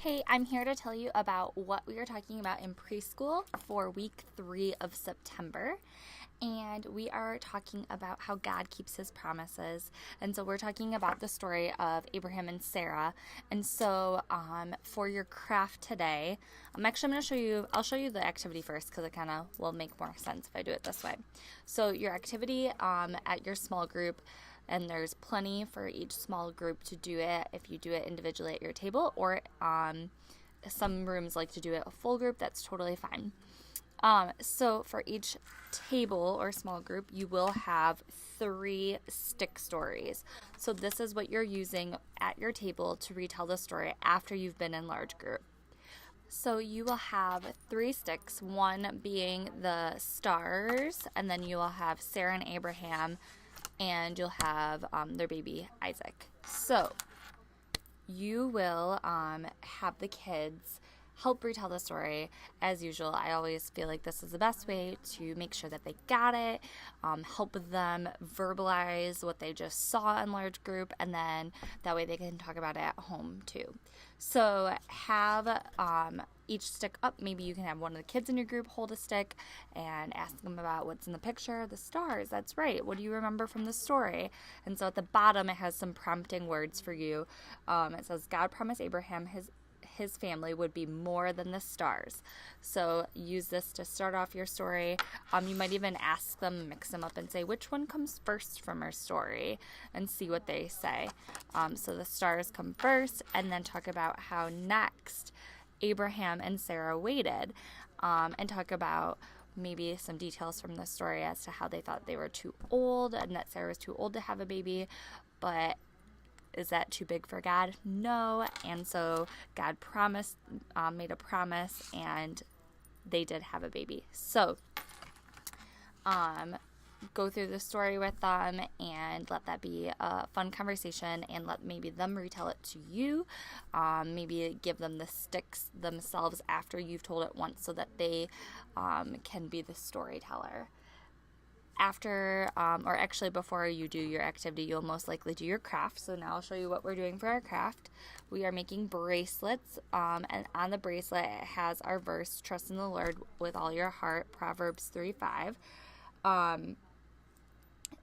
Hey, I'm here to tell you about what we are talking about in preschool for week 3 of September. And we are talking about how God keeps his promises. And so we're talking about the story of Abraham and Sarah. And so for your craft today, I'm going to show you, I'll show you the activity first because it kind of will make more sense if I do it this way. So your activity at your small group, and there's plenty for each small group to do it if you do it individually at your table, or some rooms like to do it a full group. That's totally fine. So for each table or small group, you will have 3 stick stories. So this is what you're using at your table to retell the story after you've been in large group. So you will have 3 sticks, one being the stars, and then you will have Sarah and Abraham, and you'll have their baby Isaac. So you will have the kids help retell the story as usual. I always feel like this is the best way to make sure that they got it, help them verbalize what they just saw in large group, and then that way they can talk about it at home too. So have each stick up. Maybe you can have one of the kids in your group hold a stick and ask them about what's in the picture. The stars, that's right. What do you remember from the story? And so at the bottom it has some prompting words for you. It says, God promised Abraham his family would be more than the stars. So use this to start off your story. You might even ask them, mix them up and say, which one comes first from our story, and see what they say. So the stars come first, and then talk about how next Abraham and Sarah waited, and talk about maybe some details from the story as to how they thought they were too old and that Sarah was too old to have a baby, but is that too big for God? No. And so God made a promise, and they did have a baby. So go through the story with them and let that be a fun conversation, and let maybe them retell it to you. Maybe give them the sticks themselves after you've told it once, so that they can be the storyteller. After, or actually before you do your activity, you'll most likely do your craft. So now I'll show you what we're doing for our craft. We are making bracelets, and on the bracelet it has our verse, trust in the Lord with all your heart, Proverbs 3:5.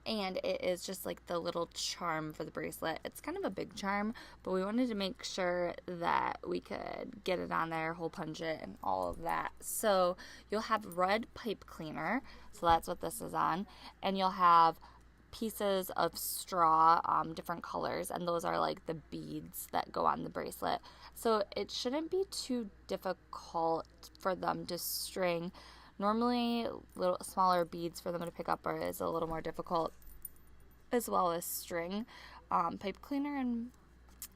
And it is just like the little charm for the bracelet. It's kind of a big charm, but we wanted to make sure that we could get it on there, hole punch it, and all of that. So you'll have red pipe cleaner, so that's what this is on, and you'll have pieces of straw, different colors, and those are like the beads that go on the bracelet. So it shouldn't be too difficult for them to string. Normally, little smaller beads for them to pick up is a little more difficult, as well as string. Pipe cleaner and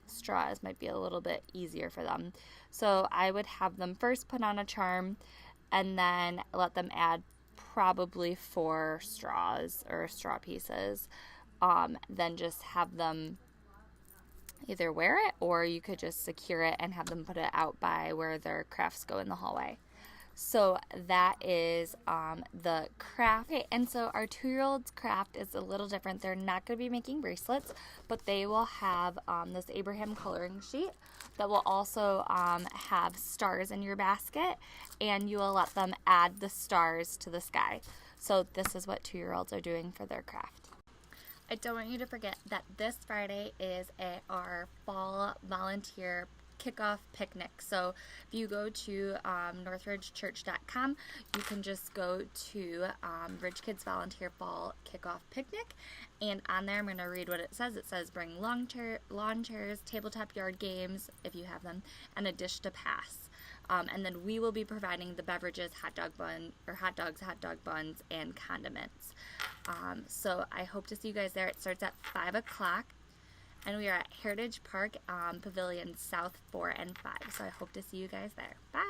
straws might be a little bit easier for them. So I would have them first put on a charm, and then let them add probably 4 straws or straw pieces. Then just have them either wear it, or you could just secure it and have them put it out by where their crafts go in the hallway. So that is the craft. Okay, and so our 2-year-old's craft is a little different. They're not going to be making bracelets, but they will have this Abraham coloring sheet that will also have stars in your basket, and you will let them add the stars to the sky. So this is what 2-year-olds are doing for their craft. I don't want you to forget that this Friday is our fall volunteer kickoff picnic. So if you go to northridgechurch.com, you can just go to Ridge Kids Volunteer Fall Kickoff Picnic, and on there I'm going to read what it says. It says bring lawn chairs, tabletop yard games if you have them, and a dish to pass. And then we will be providing the beverages, hot dogs, hot dog buns, and condiments. So I hope to see you guys there. It starts at 5 o'clock. And we are at Heritage Park Pavilion South 4 and 5. So I hope to see you guys there. Bye!